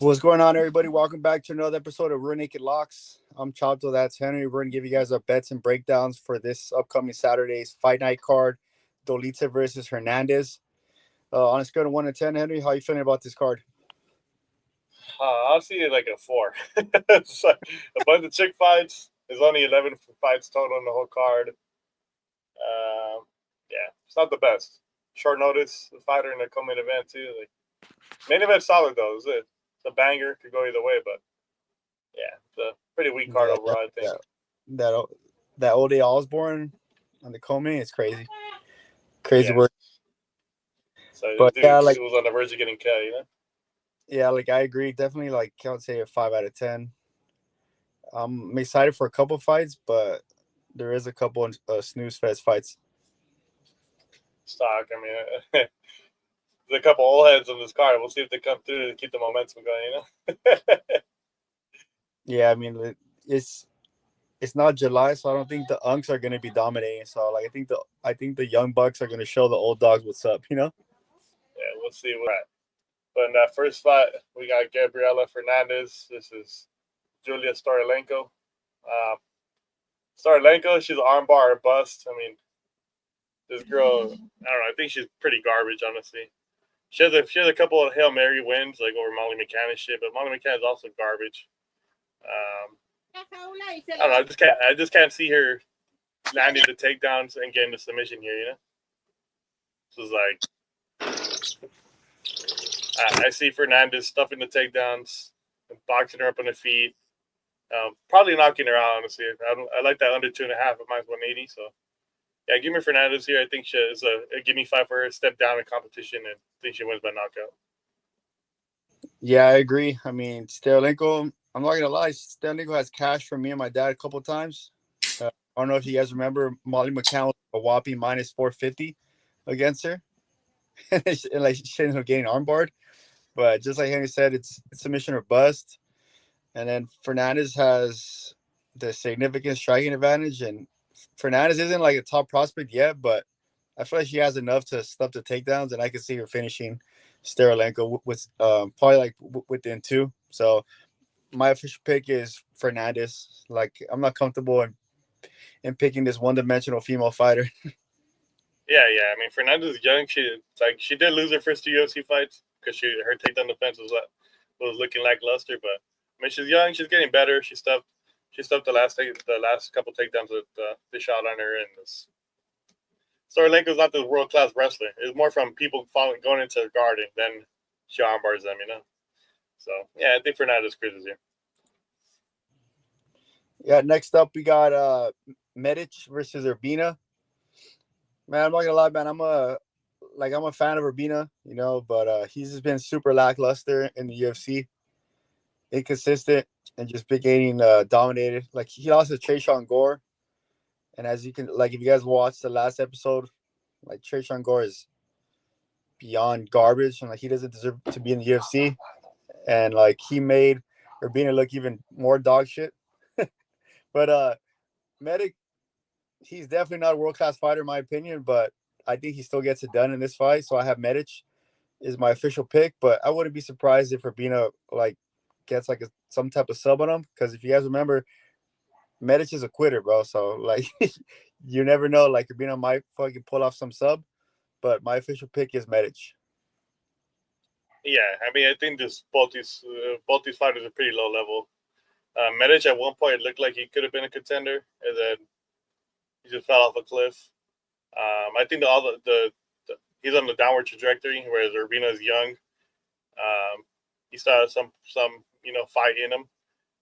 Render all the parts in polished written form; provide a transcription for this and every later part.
What's going on, everybody? Welcome back to another episode of Real Naked Locks. I'm Chato, that's Henry. We're going to give you guys our bets and breakdowns for this upcoming Saturday's fight night card, Dolidze versus Hernandez. On a scale of 1 to 10, Henry, how are you feeling about this card? I'll see it like a 4. It's like a bunch of chick fights. There's only 11 fights total on the whole card. Yeah, it's not the best. Short notice, the fighter in the co-main event too. Like, main event solid though. It's a banger. Could go either way, but yeah, it's a pretty weak card overall. I think that Ode Osbourne on the co-main is crazy work. So but dude, yeah, like, it was on the verge of getting cut, you know. Yeah, like I agree. Definitely, like I would say a 5 out of 10. I'm excited for a couple fights, but there is a couple of snooze fest fights. Stock. I mean, there's a couple old heads on this card. We'll see if they come through to keep the momentum going. You know. Yeah, I mean it's not July, so I don't think the unks are going to be dominating. So like I think the young bucks are going to show the old dogs what's up. You know. Yeah, we'll see what. But in that first fight, we got Gabriela Fernandes. This is Julia Stoliarenko. Stoliarenko, she's an armbar or bust. I mean, this girl, I don't know. I think she's pretty garbage, honestly. She has a couple of Hail Mary wins, like over Molly McCann and shit, but Molly McCann is also garbage. I don't know. I just can't see her landing the takedowns and getting the submission here. You know, this is like. I see Fernandes stuffing the takedowns, boxing her up on the feet, probably knocking her out. Honestly, I like that under 2.5 at -180. So, yeah, give me Fernandes here. I think she is a give me 5 for her. Step down in competition, and I think she wins by knockout. Yeah, I agree. I mean, Stoliarenko. I'm not gonna lie. Stoliarenko has cashed for me and my dad a couple times. I don't know if you guys remember. Molly McCann was a whopping -450 against her, and like she ended up getting armbarred. But just like Henry said, it's submission or bust. And then Fernandes has the significant striking advantage. And Fernandes isn't like a top prospect yet, but I feel like she has enough to stuff the takedowns. And I can see her finishing Stoliarenko with probably like within 2. So my official pick is Fernandes. Like I'm not comfortable in picking this one-dimensional female fighter. Yeah. I mean, Fernandes is young. She did lose her first 2 UFC fights because her takedown defense was looking lackluster. But I mean, she's young. She's getting better. She stuffed the last couple takedowns that they shot on her. And Stoliarenko's not the world class wrestler. It's more from people going into her guard and then she armbars them. You know. So yeah, I think Fernandes cruises here. Yeah. Next up, we got Medic versus Urbina. Man, I'm not gonna lie, man. I'm a fan of Urbina, you know, but he's just been super lackluster in the UFC, inconsistent, and just been getting dominated. Like he lost to Tresean Gore, and as you can, like, if you guys watched the last episode, like Tresean Gore is beyond garbage, and like he doesn't deserve to be in the UFC, and like he made Urbina look even more dog shit. But Medic, he's definitely not a world class fighter in my opinion, but I think he still gets it done in this fight. So I have Medic is my official pick, but I wouldn't be surprised if Urbina like gets like some type of sub on him, because if you guys remember, Medic is a quitter, bro. So like you never know, like Urbina might fucking pull off some sub, but my official pick is Medic. Yeah, I mean, I think both these fighters are pretty low level. Medic at one point looked like he could have been a contender, and then he just fell off a cliff. I think he's on the downward trajectory, whereas Urbina is young. He still has some fight in him.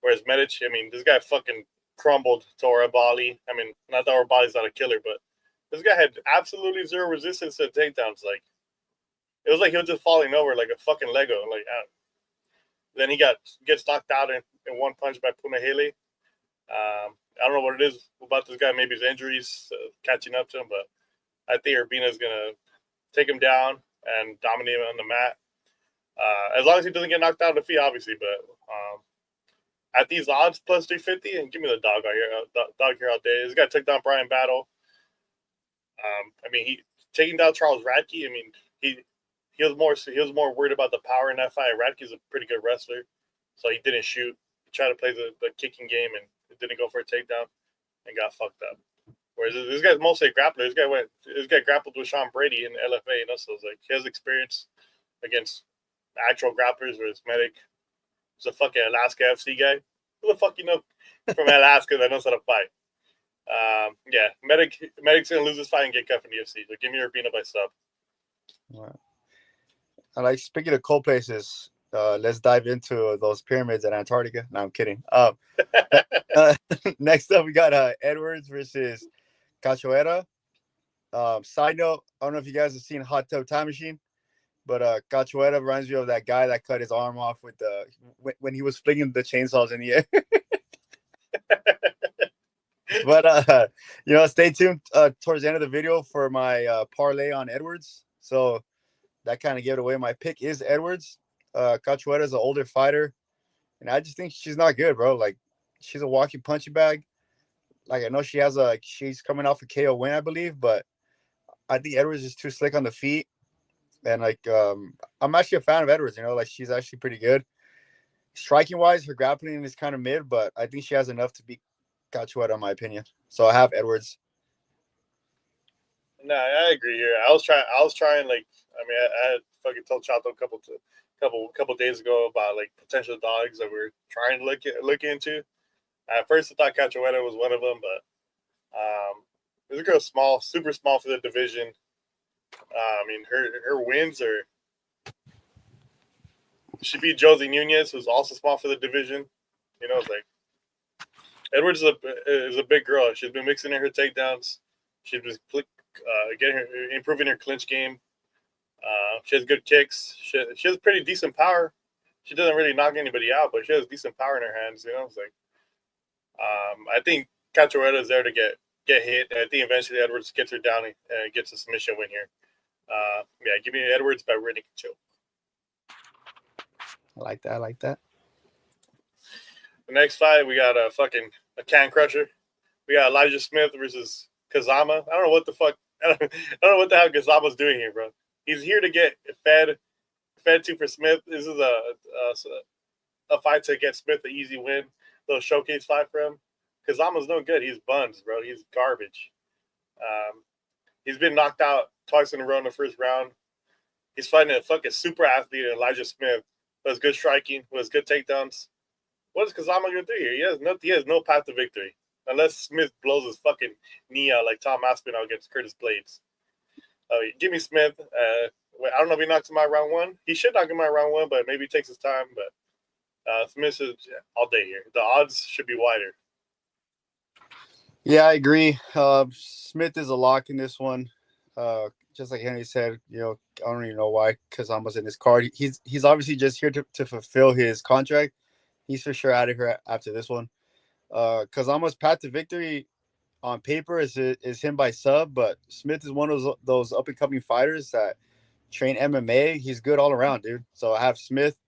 Whereas Medic, I mean, this guy fucking crumbled to Bali. I mean, not that Bali's not a killer, but this guy had absolutely zero resistance to takedowns. Like, it was like he was just falling over like a fucking Lego. Like, then he gets knocked out in one punch by Punahele. I don't know what it is about this guy. Maybe his injuries catching up to him, but I think Urbina is gonna take him down and dominate him on the mat. As long as he doesn't get knocked out on the feet, obviously. But at these odds, plus 350, and give me the dog here all day. This guy took down Brian Battle. I mean, he taking down Charles Radke. I mean, he was more worried about the power in that fight. Radke's a pretty good wrestler. so he didn't shoot. He tried to play the kicking game and it didn't go for a takedown and got fucked up. Whereas this guy's mostly a grappler. This guy grappled with Sean Brady in the LFA, and so it's like he has experience against actual grapplers. Whereas Medic is a fucking Alaska FC guy. Who the fuck you know from Alaska that knows how to fight? Yeah, Medic's gonna lose this fight and get cut from the UFC. So give me Urbina by sub. Wow. I like speaking of cold places. Let's dive into those pyramids in Antarctica. No, I'm kidding. Next up, we got Edwards versus Cahoeira. Side note, I don't know if you guys have seen Hot Tub Time Machine, but Cahoeira reminds me of that guy that cut his arm off with when he was flinging the chainsaws in the air. But stay tuned towards the end of the video for my parlay on Edwards. So that kind of gave it away. My pick is Edwards. Cachoeira is an older fighter, and I just think she's not good, bro. Like, she's a walking punching bag. Like, I know she's coming off a KO win, I believe, but I think Edwards is too slick on the feet. And I'm actually a fan of Edwards. Like, she's actually pretty good. Striking wise, her grappling is kind of mid, but I think she has enough to beat Cachoeira, in my opinion. So I have Edwards. No, I agree here. I was trying like, I had fucking told Chato a couple days ago about like potential dogs that we're trying to look into. At first, I thought Cachoeira was one of them, but this girl's small, super small for the division. Her wins are. She beat Josie Nunez, who's also small for the division. It's like Edwards is a big girl. She's been mixing in her takedowns. She's been improving her clinch game. She has good kicks. She has pretty decent power. She doesn't really knock anybody out, but she has decent power in her hands. It's like I think Cachoeira is there to get hit, and I think eventually Edwards gets her down and gets a submission win here. Give me Edwards by Riddick choke. I like that. The next fight, we got a can crusher. We got Elijah Smith versus Kazama. I don't know what the fuck. I don't know what the hell Kazama's doing here, bro. He's here to get fed to for Smith. This is a fight to get Smith an easy win. Little showcase fight for him. Kazama's no good. He's buns, bro. He's garbage. He's been knocked out twice in a row in the first round. He's fighting a fucking super athlete, Elijah Smith, who has good striking, who has good takedowns. What is Kazama going to do here? He has no path to victory. Unless Smith blows his fucking knee out like Tom Aspinall against Curtis Blades. Give me Smith. I don't know if he knocks him out round one. He should knock him out round one, but maybe it takes his time. But Smith is all day here. The odds should be wider. Yeah, I agree. Smith is a lock in this one. Just like Henry said, I don't even know why Kazama's in this card. He's obviously just here to fulfill his contract. He's for sure out of here after this one. Kazama's path to victory on paper is him by sub, but Smith is one of those up and coming fighters that train MMA. He's good all around, dude. So I have Smith,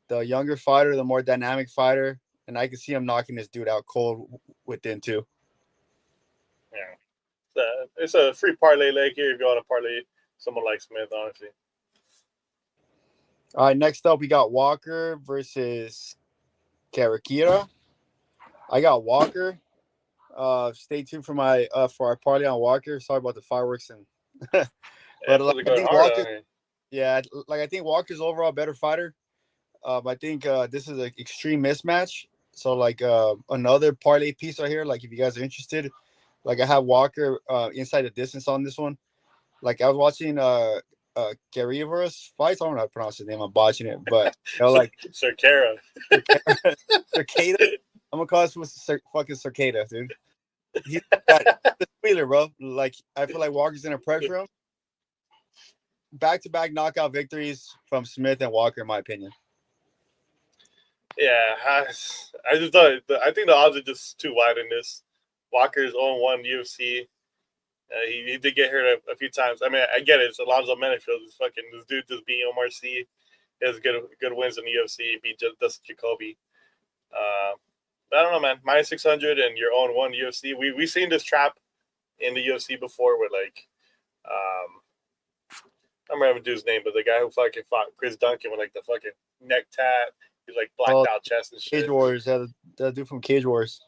the younger fighter, the more dynamic fighter, and I can see him knocking this dude out cold within two. Yeah, it's a free parlay leg here if you want to parlay someone like Smith, honestly. All right, next up we got Walker versus Cerqueira. I got Walker. Stay tuned for our parlay on Walker. Sorry about the fireworks and but I think Walker. Yeah, I think Walker's overall better fighter. I think this is an extreme mismatch. So another parlay piece right here. Like if you guys are interested, I have Walker inside the distance on this one. I was watching Cahoeira's fights. I don't know how to pronounce his name. I'm botching it, but Cerqueira. Cerqueira. I'm gonna call this fucking Cerqueira, dude. He's the squealer, bro. I feel like Walker's gonna pressure him. Back-to-back knockout victories from Smith and Walker, in my opinion. Yeah, I just thought. I think the odds are just too wide in this. Walker's 0-1 UFC. He did get hurt a few times. I get it. It's Alonzo Menefield. This dude just beat Omar C. He has good wins in the UFC. He beat Dustin Jacoby. I don't know, man. Minus 600 and you're 0-1 UFC. We've seen this trap in the UFC before where I don't remember the dude's name, but the guy who fucking fought Chris Duncan with the fucking neck tat, He's like blacked out chest and Cage shit. Wars, that dude from Cage Wars.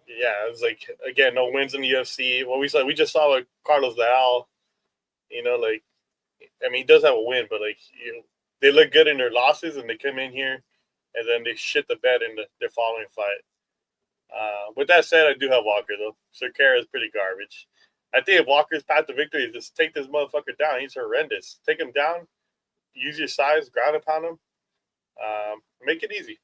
Yeah, it's like again, no wins in the UFC. What we just saw with Carlos Leal. You know, like I mean, he does have a win, but like they look good in their losses, and they come in here, and then they shit the bed in their following fight. With that said, I do have Walker though. Cerqueira is pretty garbage. I think if Walker's path to victory is just take this motherfucker down. He's horrendous. Take him down. Use your size, ground and pound him. Make it easy.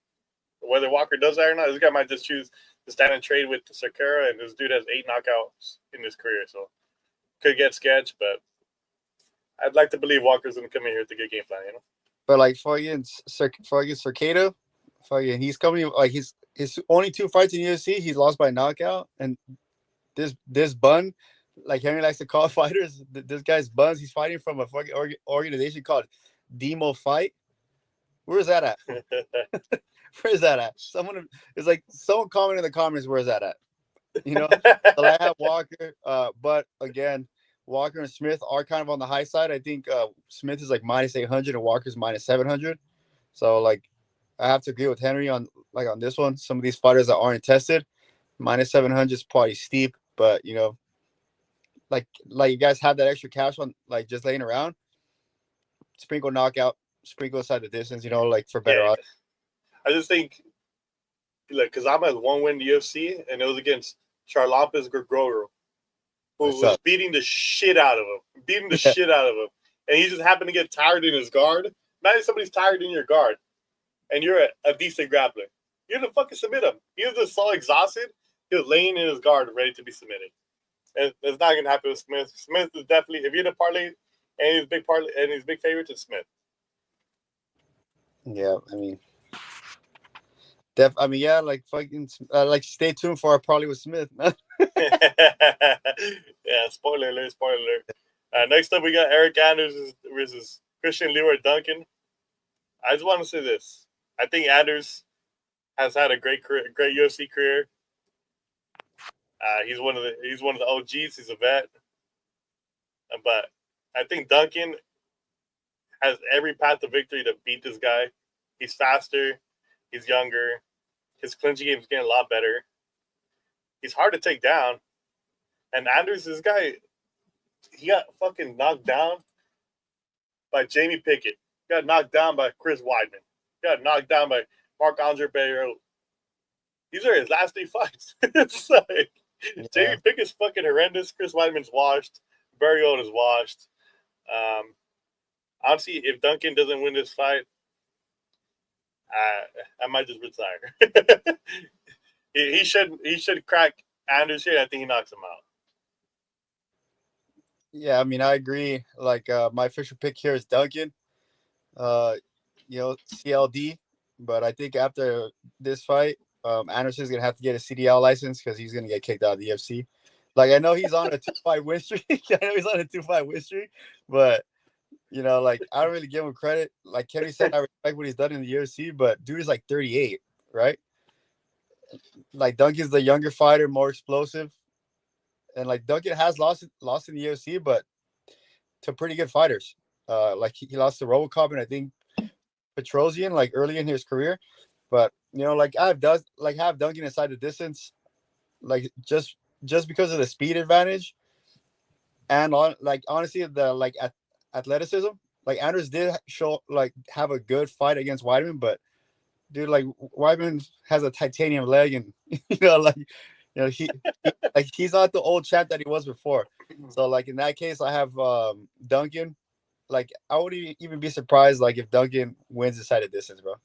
Whether Walker does that or not, this guy might just choose to stand and trade with Cerqueira, and this dude has 8 knockouts in his career, so could get sketched, but I'd like to believe Walker's going to come in here with a good game plan, you know? But like fucking Cerqueira, fucking he's coming like his only 2 fights in UFC, he's lost by knockout, and this bun, like Henry likes to call fighters, this guy's buns. He's fighting from a fucking organization called Demo Fight. Where's that at? Where's that at? Someone comment in the comments. Where's that at? You know, so I have Walker, but again, Walker and Smith are kind of on the high side. I think Smith is like minus 800 and Walker's minus 700. So like, I have to agree with Henry on this one. Some of these fighters that aren't tested, minus 700 is probably steep, but you know, like you guys have that extra cash on like just laying around. Sprinkle knockout, sprinkle aside the distance. You know, like for better odds. I just think like Kazama has 1 win in the UFC, and it was against Charlampes Grigoro, who was beating the shit out of him, and he just happened to get tired in his guard. Imagine somebody's tired in your guard, and you're a decent grappler. You're gonna fucking submit him. He was just so exhausted, he was laying in his guard, ready to be submitted. And it's not gonna happen with Smith. Smith is definitely, if you're in a parlay and he's big favorite, to Smith. Yeah, I mean. Yeah, like fucking, like stay tuned for our parlay with Smith. Yeah, spoiler alert. Next up, we got Eric Anders versus Christian Leroy Duncan. I just want to say this: I think Anders has had a great UFC career. He's one of the OGs. He's a vet, but I think Duncan has every path to victory to beat this guy. He's faster. He's younger. His clinching game is getting a lot better. He's hard to take down. And Anders, this guy, he got fucking knocked down by Jamie Pickett. Got knocked down by Chris Weidman. Got knocked down by Marc-Andre Barriero. These are his last 3 fights. It's like, Jamie Pickett's fucking horrendous. Chris Weidman's washed. Barriero is washed. Honestly, if Duncan doesn't win this fight, I might just retire. he should crack Anders here. I think he knocks him out. Yeah, I mean, I agree. Like, my official pick here is Duncan. CLD. But I think after this fight, Anderson's gonna have to get a CDL license because he's gonna get kicked out of the UFC. Like, I know he's on a 2-5 win streak. But you know, like, I don't really give him credit. Like Kenny said, I respect what he's done in the UFC, but dude is like 38, right? Like, Duncan's the younger fighter, more explosive. And like Duncan has lost in the UFC, but to pretty good fighters. Like he lost to RoboCop and I think Petrosian like early in his career. But you know, like have Duncan inside the distance, like just because of the speed advantage, and honestly the athleticism. Like Anders did have a good fight against Weidman, but dude, like Weidman has a titanium leg, and he's not the old champ that he was before. So like in that case, I have Duncan. Like I wouldn't even be surprised like if Duncan wins inside the distance, bro.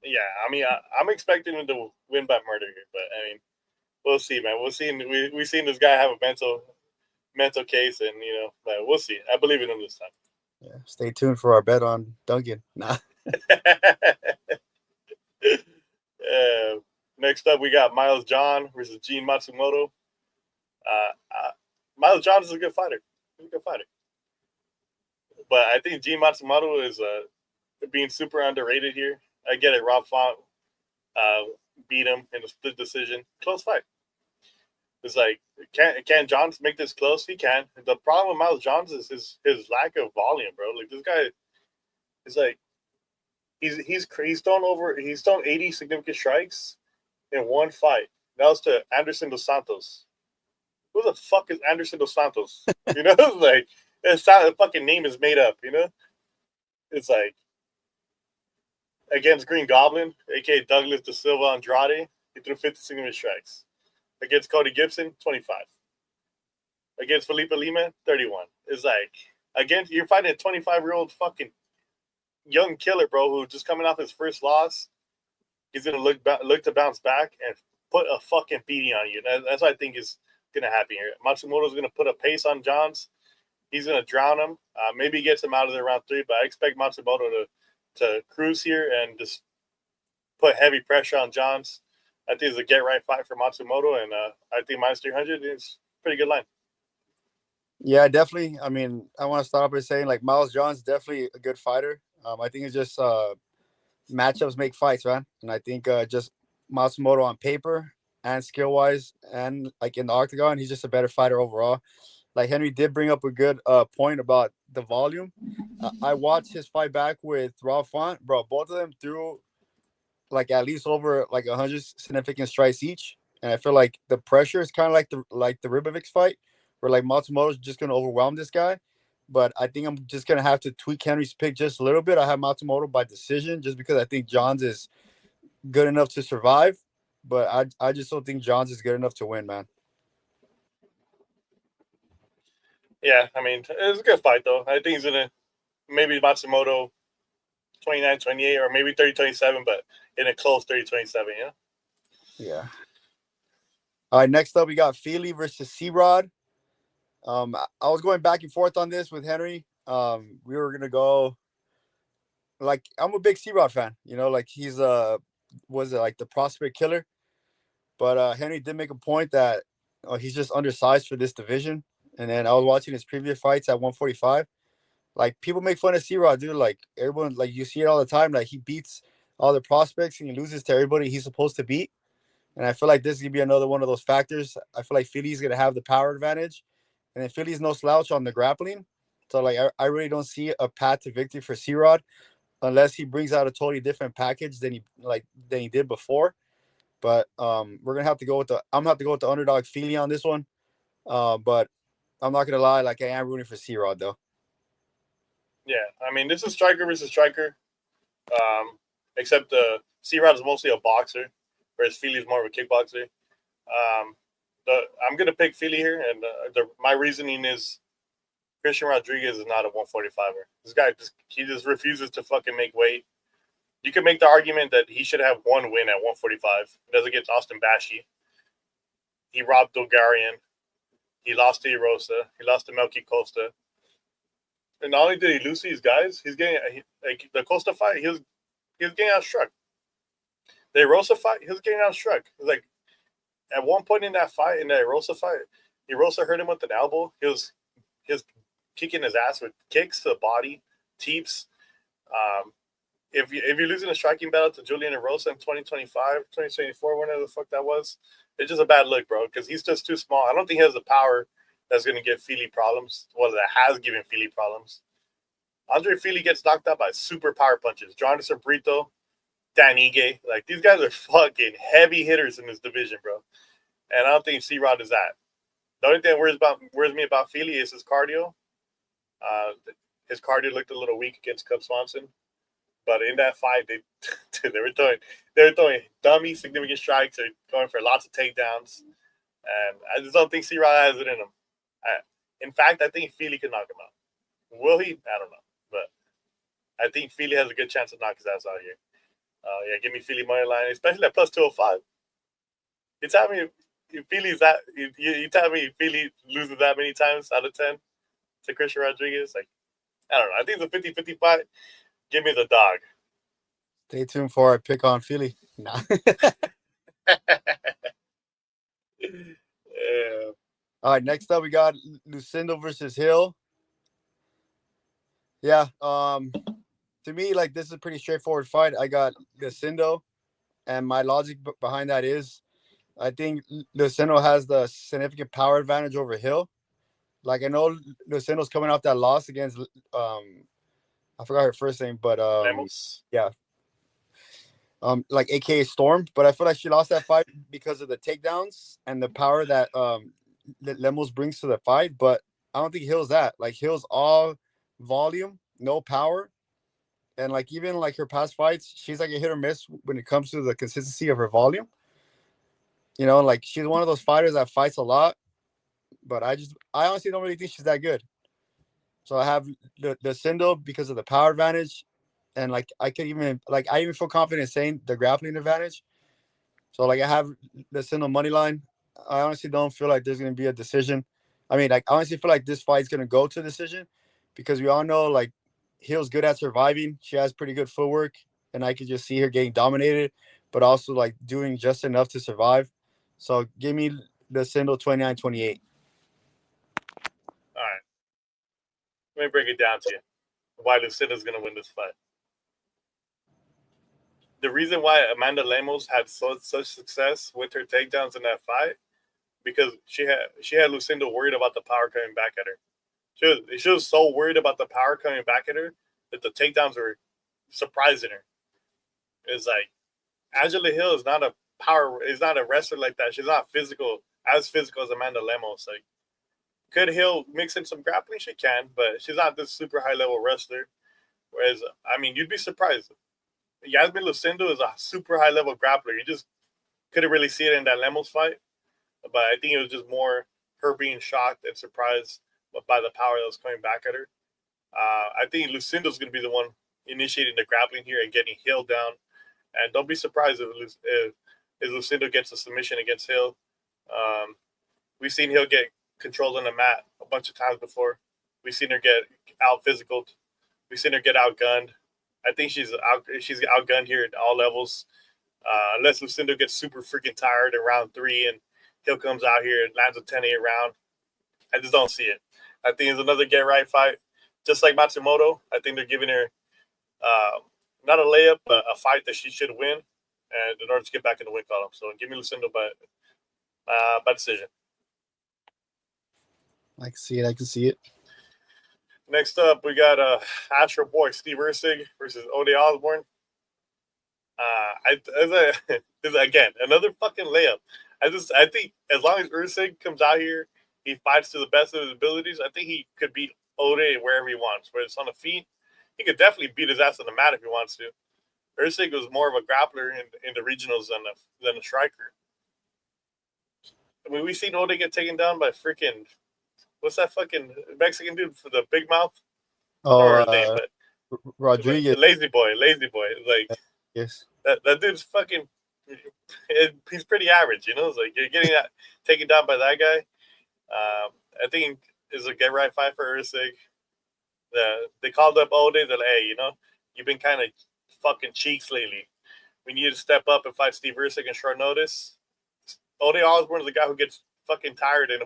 Yeah, I mean, I'm expecting him to win by murder here, but I mean, we'll see, man. We'll see. We've seen this guy have a mental case, and but we'll see. I believe in him this time. Yeah, stay tuned for our bet on Duncan. Nah. Next up, we got Miles John versus Gene Matsumoto. Miles John is a good fighter. He's a good fighter. But I think Gene Matsumoto is being super underrated here. I get it. Rob Font beat him in a split decision. Close fight. It's like, can Johns make this close? He can. The problem with Miles Johns is his lack of volume, bro. Like, this guy is like, He's thrown 80 significant strikes in one fight. That was to Anderson dos Santos. Who the fuck is Anderson dos Santos? You know, like the fucking name is made up. You know, it's like against Green Goblin, aka Douglas da Silva Andrade, he threw 50 significant strikes. Against Cody Gibson, 25. Against Felipe Lima, 31. It's like against you're fighting a 25-year-old fucking young killer, bro, who just coming off his first loss. He's gonna look to bounce back and put a fucking beating on you. That's what I think is gonna happen here. Matsumoto's gonna put a pace on Johns. He's gonna drown him. Maybe he gets him out of there round 3, but I expect Matsumoto to cruise here and just put heavy pressure on Johns. I think it's a get right fight for Matsumoto, and I think minus 300 is a pretty good line. Yeah, definitely. I mean, I want to start off by saying like Miles John's definitely a good fighter. I think it's just matchups make fights, man. And I think just Matsumoto on paper and skill wise and like in the octagon, he's just a better fighter overall. Like Henry did bring up a good point about the volume. I watched his fight back with Rob Font, bro. Both of them threw like at least over like 100 significant strikes each, and I feel like the pressure is kind of like the Ribovics fight, where like Matsumoto's just gonna overwhelm this guy. But I think I'm just gonna have to tweak Henry's pick just a little bit. I have Matsumoto by decision just because I think Johns is good enough to survive, but I just don't think Johns is good enough to win, man. Yeah, I mean, it's a good fight, though. I think he's going to maybe Matsumoto 29-28 or maybe 30-27, but in a close 30-27, yeah? Yeah. All right, next up, we got Fili versus C-Rod. I was going back and forth on this with Henry. We were going to go, like, I'm a big C-Rod fan. You know, like, he's, was it like the prospect killer? But Henry did make a point that he's just undersized for this division. And then I was watching his previous fights at 145. Like people make fun of C-Rod, dude. Like everyone, like you see it all the time. Like he beats all the prospects and he loses to everybody he's supposed to beat. And I feel like this is gonna be another one of those factors. I feel like Fili's gonna have the power advantage, and then Fili's no slouch on the grappling. So like I really don't see a path to victory for C-Rod unless he brings out a totally different package than he did before. But we're gonna have to go with I'm gonna have to go with the underdog Fili on this one. But I'm not gonna lie, like I am rooting for C-Rod though. Yeah, I mean, this is striker versus striker. Except C-Rod is mostly a boxer, whereas Fili is more of a kickboxer. I'm gonna pick Fili here, and my reasoning is Christian Rodriguez is not a 145er. This guy just refuses to fucking make weight. You can make the argument that he should have one win at 145. He does against Austin Bashi. He robbed Bulgarian. He lost to Erosa. He lost to Melky Costa. And not only did he lose these guys, he's getting like the Costa fight. He was getting outstruck. The Erosa fight, he was getting outstruck. Like at one point in that fight, in the Erosa fight, Erosa hurt him with an elbow. He was kicking his ass with kicks to the body, teeps. If you're losing a striking battle to Julian Erosa in 2025, 2024, whenever the fuck that was, it's just a bad look, bro, because he's just too small. I don't think he has the power that's going to give Fili problems. Well, that has given Fili problems. Andre Fili gets knocked out by super power punches. Jonathan Brito, Dan Ige. Like, these guys are fucking heavy hitters in this division, bro. And I don't think C-Rod is that. The only thing that worries me about Fili is his cardio. His cardio looked a little weak against Cub Swanson. But in that fight, they were throwing dummy significant strikes. They're going for lots of takedowns. And I just don't think C-Rod has it in him. In fact, I think Fili can knock him out. Will he? I don't know. But I think Fili has a good chance to knock his ass out here. Yeah, give me Fili money line, especially at plus 205. You tell me if Fili's that. You tell me if Fili loses that many times out of 10 to Christian Rodriguez. Like, I don't know. I think it's a 50-50 fight. Give me the dog. Stay tuned for our pick on Fili. Nah. Yeah. All right, next up we got Lucindo versus Hill. Yeah, to me, like this is a pretty straightforward fight. I got Lucindo, and my logic behind that is, I think Lucindo has the significant power advantage over Hill. Like I know Lucindo's coming off that loss against I forgot her first name, but Lemos. yeah, like AKA Storm. But I feel like she lost that fight because of the takedowns and the power that Lemos brings to the fight. But I don't think Hill's that. Like Hill's all volume, no power. And like even like her past fights, she's like a hit or miss when it comes to the consistency of her volume. You know, like she's one of those fighters that fights a lot, but I honestly don't really think she's that good. So I have the Lucindo because of the power advantage, and like I even feel confident saying the grappling advantage. So like I have the Lucindo money line. I honestly don't feel like there's gonna be a decision. I mean, like I honestly feel like this fight's gonna go to a decision because we all know like Hill's good at surviving. She has pretty good footwork, and I could just see her getting dominated, but also like doing just enough to survive. So give me the Lucindo 29-28. All right. Let me break it down to you. Why Lucinda's going to win this fight. The reason why Amanda Lemos had such success with her takedowns in that fight, because she had Lucinda worried about the power coming back at her. She was so worried about the power coming back at her that the takedowns were surprising her. It's like Angela Hill is not a wrestler like that. She's not as physical as Amanda Lemos. Like, could Hill mix in some grappling? She can, but she's not this super high level wrestler. Whereas, I mean, you'd be surprised. Yasmin Lucindo is a super high level grappler. You just couldn't really see it in that Lemos fight. But I think it was just more her being shocked and surprised by the power that was coming back at her. I think Lucindo's going to be the one initiating the grappling here and getting Hill down. And don't be surprised if Lucindo gets a submission against Hill. We've seen Hill get controlled on the mat a bunch of times before. We've seen her get out physical. We've seen her get outgunned. I think she's outgunned here at all levels. Unless Lucindo gets super freaking tired in round 3 and Hill comes out here and lands a 10-8 round. I just don't see it. I think it's another get-right fight. Just like Matsumoto, I think they're giving her not a layup, but a fight that she should win and in order to get back in the win column. So give me Lucindo by decision. I can see it. I can see it. Next up, we got Astro Boy Steve Erceg versus Ode Osbourne. Again, another fucking layup. I think as long as Erceg comes out here, he fights to the best of his abilities. I think he could beat Ode wherever he wants. Whether it's on the feet, he could definitely beat his ass on the mat if he wants to. Erceg was more of a grappler in the regionals than a striker. I mean, we've seen Ode get taken down by freaking what's that fucking Mexican dude for the big mouth? Oh, his name, but Rodriguez. Lazy boy. Like yes, that dude's fucking. He's pretty average, you know. It's like you're getting that taken down by that guy. I think is a get right fight for Erceg. They called up Ode. They're like, hey, you know, you've been kind of fucking cheeks lately. We need to step up and fight Steve Erceg in short notice. Ode Osbourne is the guy who gets fucking tired on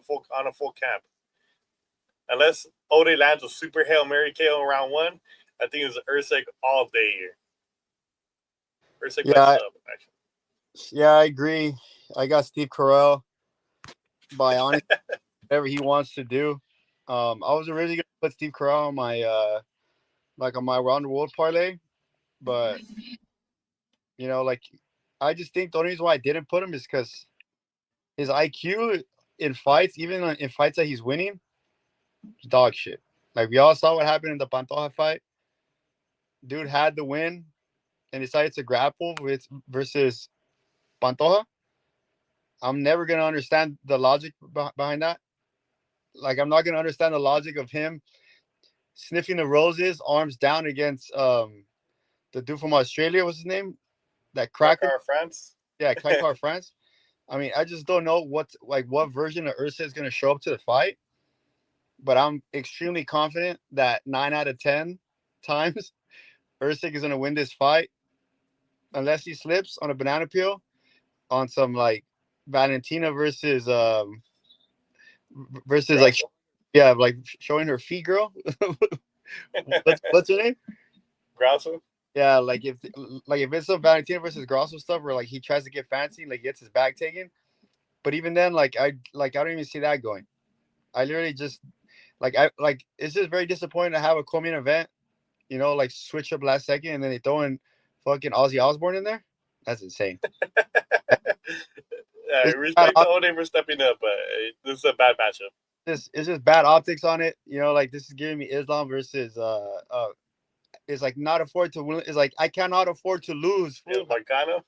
a full camp. Unless Ode lands a super Hail Mary KO in round 1, I think it's Erceg all day here. Erceg by sub, actually. Yeah, I agree. I got Steve Carell by honest whatever he wants to do. I was originally gonna put Steve Carell on my on my round the world parlay, but you know, like I just think the only reason why I didn't put him is because his IQ in fights, even in fights that he's winning, is dog shit. Like we all saw what happened in the Pantoja fight. Dude had the win and decided to grapple versus Pantoja. I'm never gonna understand the logic behind that. Like I'm not gonna understand the logic of him sniffing the roses, arms down against the dude from Australia. What's his name? That cracker. France. Yeah, Cracker France. I mean, I just don't know what version of Ursa is gonna show up to the fight. But I'm extremely confident that 9 out of 10 times Erceg is gonna win this fight, unless he slips on a banana peel on some like Valentina versus like like showing her feet, girl. what's her name? Grasso. Yeah, like if it's some Valentina versus Grosso stuff where like he tries to get fancy, like gets his bag taken. But even then, I don't even see that going. I literally just it's just very disappointing to have a co-main event, you know, like switch up last second and then they throw in fucking Ozzy Osbourne in there. That's insane. Respect to Ode for stepping up, but this is a bad matchup. It's just bad optics on it. You know, like this is giving me Islam versus it's like not afford to win. It's like I cannot afford to lose. Yeah, Marcano.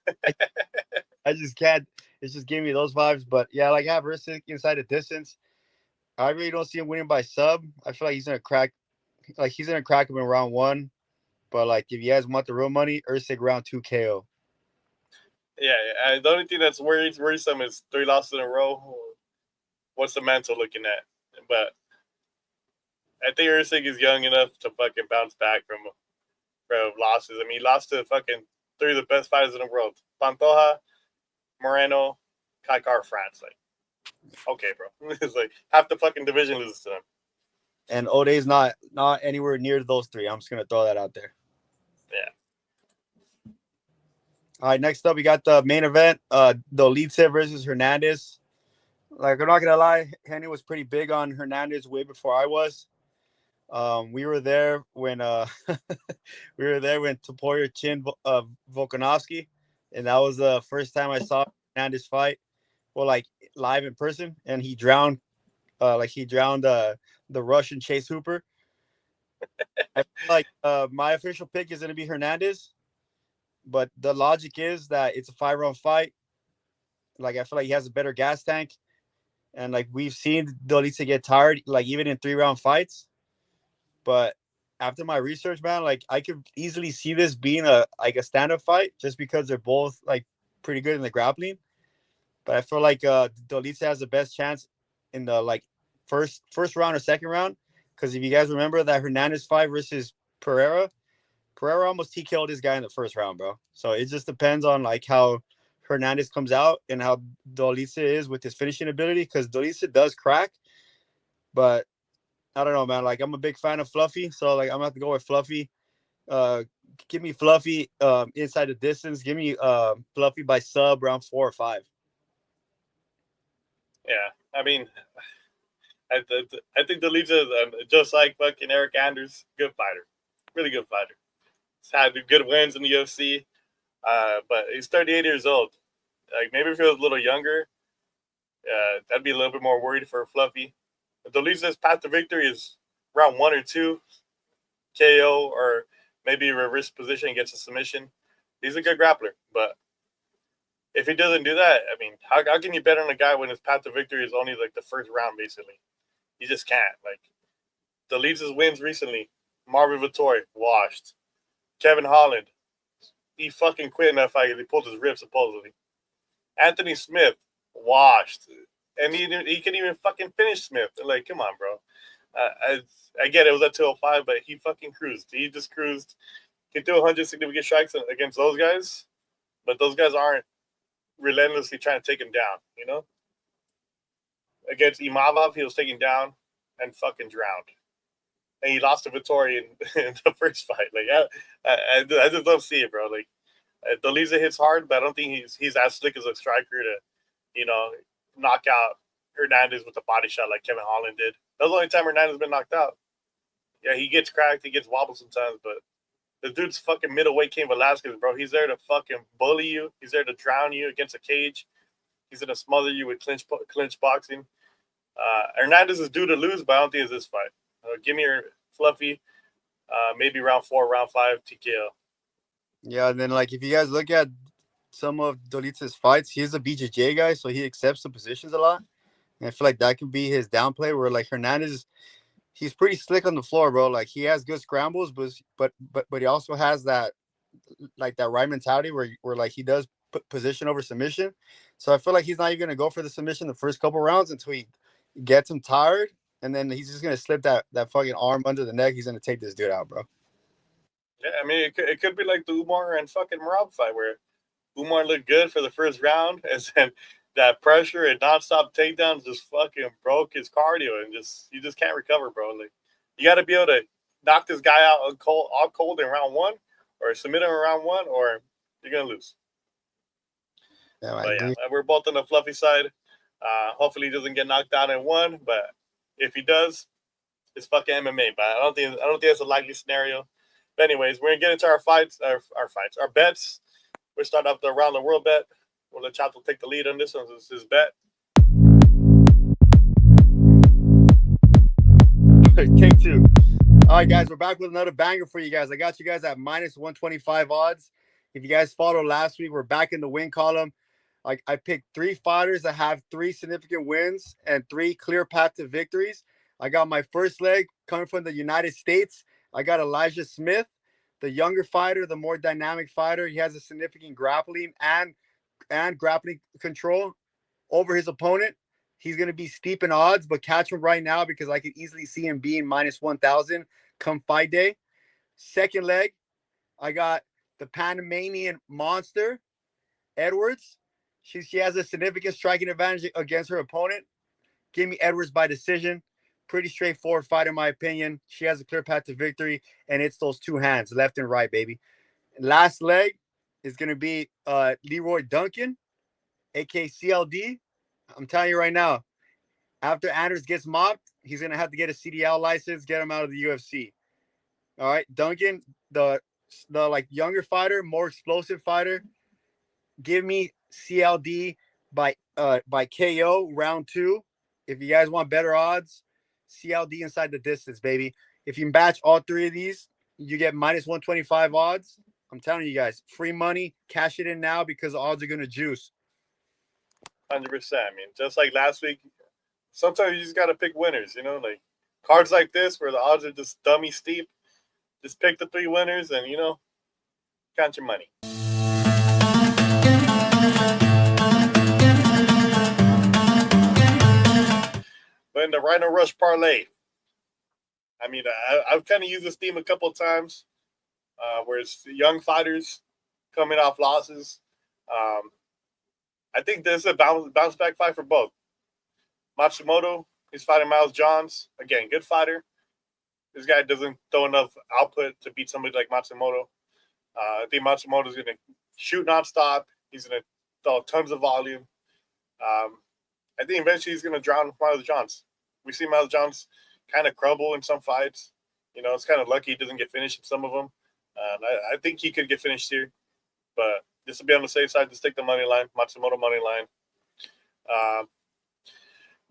I just can't. It's just giving me those vibes. But yeah, like I have Erceg inside the distance. I really don't see him winning by sub. I feel like he's gonna crack. Like he's gonna crack him in round 1. But like if you guys want the real money, Erceg round 2 KO. Yeah, the only thing that's worrisome is 3 losses in a row. What's the mental looking at? But I think Erceg is young enough to fucking bounce back from losses. I mean, he lost to fucking 3 of the best fighters in the world: Pantoja, Moreno, Kaikar, France. Like, okay, bro, it's like half the fucking division loses to them. And Ode's not anywhere near those 3. I'm just gonna throw that out there. Yeah. All right, next up we got the main event, Dolidze versus Hernandez. Like I'm not gonna lie, Henry was pretty big on Hernandez way before I was. We were there when Topuria chinned Volkanovski, and that was the first time I saw Hernandez fight, well, like live in person, and he drowned the Russian Chase Hooper. I feel like my official pick is gonna be Hernandez, but the logic is that it's a 5-round fight. Like I feel like he has a better gas tank, and like we've seen Dolidze get tired, like even in 3-round fights. But after my research, man, like I could easily see this being a stand-up fight just because they're both like pretty good in the grappling. But I feel like Dolidze has the best chance in the like first round or second round. Because if you guys remember that Hernandez fight versus Pereira almost TKO'd this guy in the first round, bro. So it just depends on like how Hernandez comes out and how Dolidze is with his finishing ability. Because Dolidze does crack, but I don't know, man. Like I'm a big fan of Fluffy, so like I'm gonna have to go with Fluffy. Give me Fluffy inside the distance. Give me Fluffy by sub round 4 or 5. Yeah, I mean, I think Dolidze is just like fucking Eric Anders, good fighter, really good fighter. He's had good wins in the UFC, but he's 38 years old. Like maybe if he was a little younger, I'd be a little bit more worried for Fluffy. Dolidze's path to victory is round 1 or 2, KO, or maybe a reverse position and gets a submission. He's a good grappler, but if he doesn't do that, I mean, how can you bet on a guy when his path to victory is only like the first round, basically? You just can't. Like, Dolidze's wins recently: Marvin Vettori, washed. Kevin Holland, he fucking quit in that fight because he pulled his rib, supposedly. Anthony Smith, washed. And he can even fucking finish Smith. Like, come on, bro. I get it was at 205, but he fucking cruised. He just cruised. He threw 100 significant strikes against those guys, but those guys aren't relentlessly trying to take him down, you know? Against Imavov, he was taken down and fucking drowned. And he lost to Vettori in the first fight. Like, I just don't see it, bro. Like, Dolidze hits hard, but I don't think he's as slick as a striker to, you know, knock out Hernandez with a body shot like Kevin Holland did. That was the only time Hernandez has been knocked out. Yeah, he gets cracked, he gets wobbled sometimes, but the dude's fucking middleweight Cain Velasquez, bro. He's there to fucking bully you. He's there to drown you against a cage. He's going to smother you with clinch boxing. Hernandez is due to lose, but I don't think it's this fight. Give me your Fluffy, maybe round 4, round 5, TKO. Yeah, and then like if you guys look at some of Dolidze's fights, he's a BJJ guy, so he accepts the positions a lot. And I feel like that can be his downplay. Where like Hernandez, he's pretty slick on the floor, bro. Like he has good scrambles, but he also has that like that right mentality where like he does put position over submission. So I feel like he's not even gonna go for the submission the first couple rounds until he gets him tired, and then he's just gonna slip that fucking arm under the neck. He's gonna take this dude out, bro. Yeah, I mean, it could be like the Umar and fucking Merab fight where Umar looked good for the first round, and then that pressure and nonstop takedowns just fucking broke his cardio, and you just can't recover, bro. Like, you got to be able to knock this guy out all cold in round 1, or submit him in round 1, or you're gonna lose. Yeah, but yeah, we're both on the Fluffy side. Hopefully, he doesn't get knocked out in 1, but if he does, it's fucking MMA. But I don't think that's a likely scenario. But anyways, we're gonna get into our bets. We'll start off the around the world bet. We'll let Chato take the lead on this one. This is his bet. Take two. All right, guys, we're back with another banger for you guys. I got you guys at minus 125 odds. If you guys followed last week, we're back in the win column. Like I picked 3 fighters that have 3 significant wins and 3 clear path to victories. I got my first leg coming from the United States. I got Elijah Smith, the younger fighter, the more dynamic fighter. He has a significant grappling and grappling control over his opponent. He's going to be steep in odds, but catch him right now because I could easily see him being minus 1,000 come fight day. Second leg, I got the Panamanian monster, Edwards. She has a significant striking advantage against her opponent. Give me Edwards by decision. Pretty straightforward fight, in my opinion. She has a clear path to victory, and it's those 2 hands, left and right, baby. Last leg is going to be Leroy Duncan, a.k.a. CLD. I'm telling you right now, after Anders gets mopped, he's going to have to get a CDL license, get him out of the UFC. All right, Duncan, the like younger fighter, more explosive fighter. Give me CLD by KO round 2. If you guys want better odds, CLD inside the distance, baby. If you match all 3 of these, you get minus 125 odds. I'm telling you guys, free money. Cash it in now because the odds are going to juice. 100%. I mean, just like last week, sometimes you just got to pick winners, you know, like cards like this where the odds are just dummy steep. Just pick the 3 winners and, you know, count your money. But in the Rhino Rush Parlay, I mean, I've kind of used this theme a couple of times where it's young fighters coming off losses. I think this is a bounce back fight for both. Matsumoto, he's fighting Miles Johns. Again, good fighter. This guy doesn't throw enough output to beat somebody like Matsumoto. I think Matsumoto's going to shoot nonstop. He's going to throw tons of volume. I think eventually he's going to drown Miles Johns. We see Miles Johns kind of crumble in some fights. You know, it's kind of lucky he doesn't get finished in some of them. I think he could get finished here. But this will be on the safe side to stick the money line, Matsumoto money line.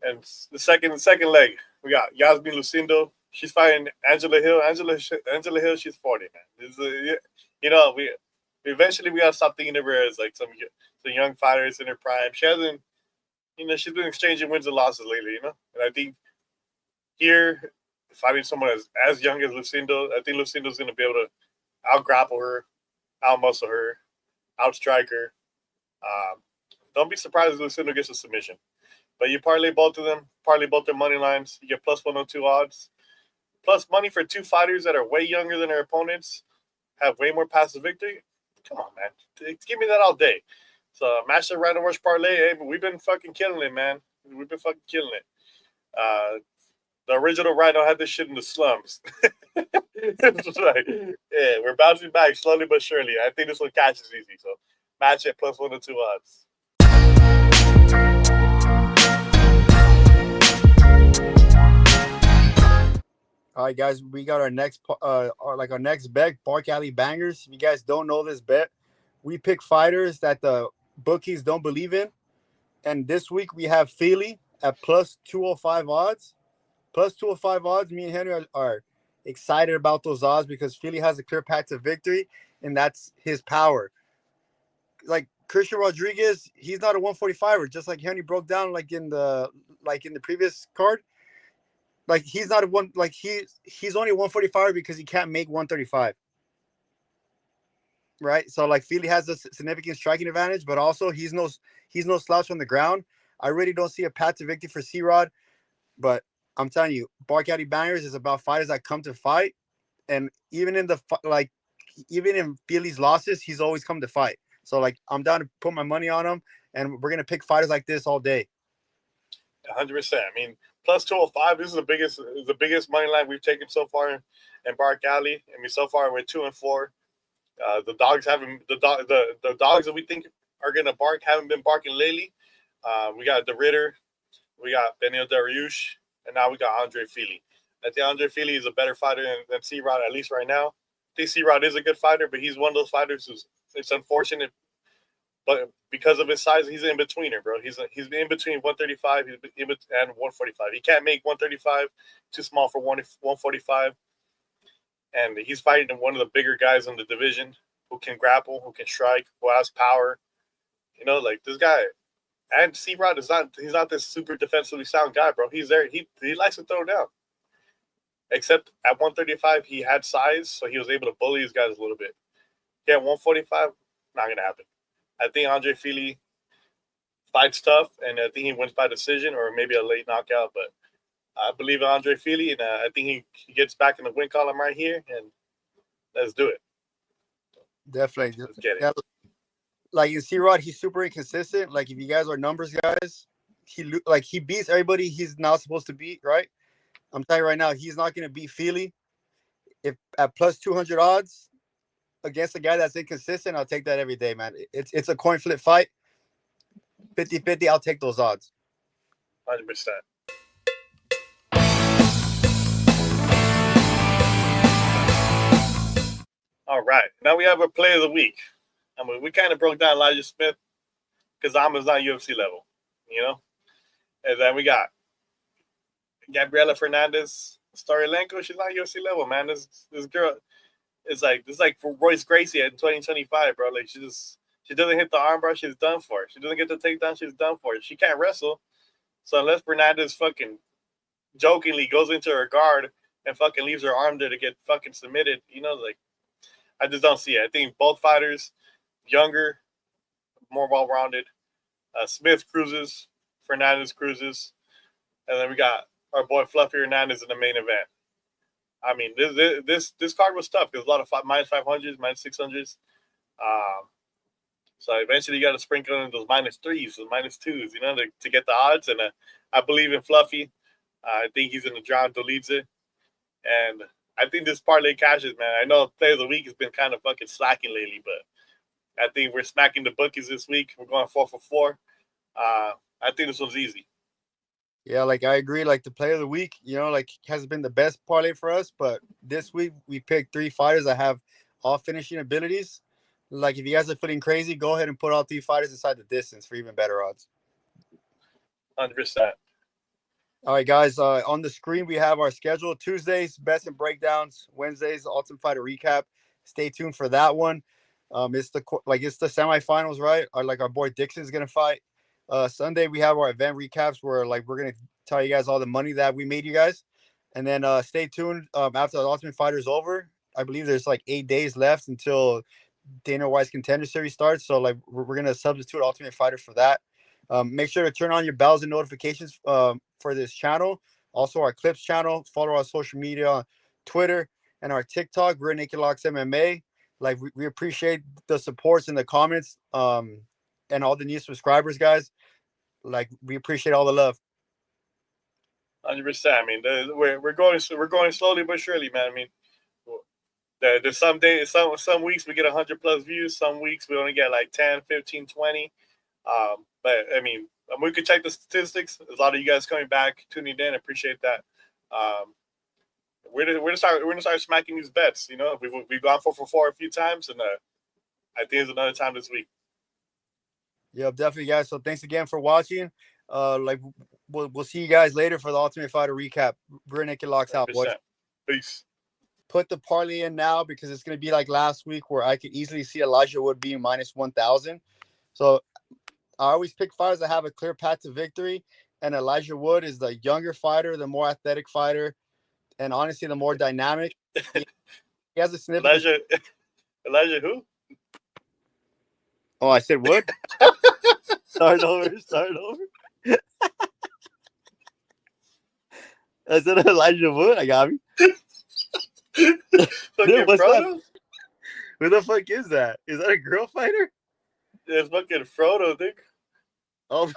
And the second leg, we got Yasmin Lucindo. She's fighting Angela Hill. Angela Hill, she's 40, man. You know, we eventually we gotta stop thinking of her as like some young fighters in her prime. She hasn't, you know, she's been exchanging wins and losses lately, you know. And I think here, fighting someone as young as Lucindo, I think Lucindo's gonna be able to out grapple her, out muscle her, out strike her. Don't be surprised if Lucindo gets a submission. But you parlay both of them, parlay both their money lines, you get plus 102 odds. Plus money for 2 fighters that are way younger than their opponents, have way more paths to victory. Come on, man. Give me that all day. So, Master Rhino Rush Parlay, hey, but we've been fucking killing it, man. We've been fucking killing it. The original Rhino had this shit in the slums. It's like, yeah, we're bouncing back slowly but surely. I think this one catches easy. So, match it plus 102 odds. All right, guys, we got our next bet, Park Alley Bangers. If you guys don't know this bet, we pick fighters that the bookies don't believe in. And this week we have Fili at plus 205 odds. Plus 205 odds. Me and Henry are excited about those odds because Fili has a clear path to victory, and that's his power. Like Christian Rodriguez, he's not a 145er, just like Henry broke down like in the previous card. Like he's not a one. Like he's only 145 because he can't make 135. Right. So like Fili has a significant striking advantage, but also he's no slouch on the ground. I really don't see a path to victory for C-Rod, but I'm telling you, Bar Caddy Bangers is about fighters that come to fight, and even in Fili's losses, he's always come to fight. So like I'm down to put my money on him, and we're gonna pick fighters like this all day. 100%. I mean, plus 205. This is the biggest money line we've taken so far in Bark Alley. I mean, so far we're 2-4. The dogs that we think are gonna bark haven't been barking lately. We got the Ritter, we got Benio Dariush, and now we got Andre Fili. I think Andre Fili is a better fighter than C-Rod, at least right now. I think C-Rod is a good fighter, but he's one of those fighters who's, it's unfortunate but because of his size, he's in betweener, bro. He's in between 135 and 145. He can't make 135, too small for 145. And he's fighting one of the bigger guys in the division who can grapple, who can strike, who has power. You know, like this guy. And C-Rod he's not this super defensively sound guy, bro. He's there. He likes to throw down. Except at 135, he had size, so he was able to bully these guys a little bit. Yeah, 145, not going to happen. I think Andre Fili fights tough, and I think he wins by decision or maybe a late knockout. But I believe in Andre Fili, and I think he gets back in the win column right here, and let's do it. Definitely. Let's get it. Yeah, like in C-Rod, he's super inconsistent. Like if you guys are numbers guys, he beats everybody he's not supposed to beat, right? I'm telling you right now, he's not going to beat Fili. If at plus 200 odds against a guy that's inconsistent, I'll take that every day, man. It's a coin flip fight. 50-50, I'll take those odds. 100%. All right. Now we have our play of the week. I mean, we kind of broke down Elijah Smith. Kazama's not UFC level, you know? And then we got Gabriela Fernandes, Stoliarenko. She's not UFC level, man. This girl is like for Royce Gracie in 2025, bro. Like she doesn't hit the armbar, she's done for. She doesn't get the takedown, she's done for. She can't wrestle. So unless Fernandes fucking jokingly goes into her guard and fucking leaves her arm there to get fucking submitted, you know, like I just don't see it. I think both fighters, younger, more well-rounded. Smith cruises, Fernandes cruises, and then we got our boy Fluffy Hernandez in the main event. I mean, this card was tough. There's a lot of minus 500s, minus 600s. So eventually you got to sprinkle in those minus 3s, those minus 2s, you know, to get the odds. And I believe in Fluffy. I think he's in the drown Dolidze. And I think this parlay cashes, man. I know play of the week has been kind of fucking slacking lately, but I think we're smacking the bookies this week. We're going 4 for 4. I think this one's easy. Yeah, like I agree. Like the play of the week, you know, like has been the best parlay for us. But this week we picked 3 fighters that have all finishing abilities. Like if you guys are feeling crazy, go ahead and put all 3 fighters inside the distance for even better odds. 100%. All right, guys. On the screen we have our schedule: Tuesdays, best and breakdowns; Wednesdays, Ultimate Fighter recap. Stay tuned for that one. It's the semifinals, right? Our boy Dixon's gonna fight. Sunday we have our event recaps where we're gonna tell you guys all the money that we made you guys, and then stay tuned after the Ultimate Fighter is over. I believe there's 8 days left until Dana White's Contender Series starts, so we're gonna substitute Ultimate Fighter for that. Make sure to turn on your bells and notifications for this channel. Also our Clips channel. Follow our social media on Twitter and our TikTok. We're Naked Locks MMA. We appreciate the supports in the comments and all the new subscribers, guys. We appreciate all the love. 100%. I mean, we're going slowly but surely, man. I mean, there's some days, some weeks we get 100+ views. Some weeks we only get 10, 15, 20. But I mean, we could check the statistics. There's a lot of you guys coming back, tuning in. I appreciate that. We're gonna start smacking these bets. You know, we've gone 4 for 4 a few times, and I think there's another time this week. Yeah, definitely, guys. So thanks again for watching. We'll see you guys later for the Ultimate Fighter recap. We're Naked Locks out, boys. Peace. Put the parlay in now because it's gonna be like last week where I could easily see Elijah Wood being minus 1,000. So I always pick fighters that have a clear path to victory, and Elijah Wood is the younger fighter, the more athletic fighter, and honestly the more dynamic. He has a sniff. Elijah who? Oh, I said Wood. Start over. I said Elijah Wood. I got me. Dude, what's that? Who the fuck is that? Is that a girl fighter? It's fucking Frodo, dude. Oh.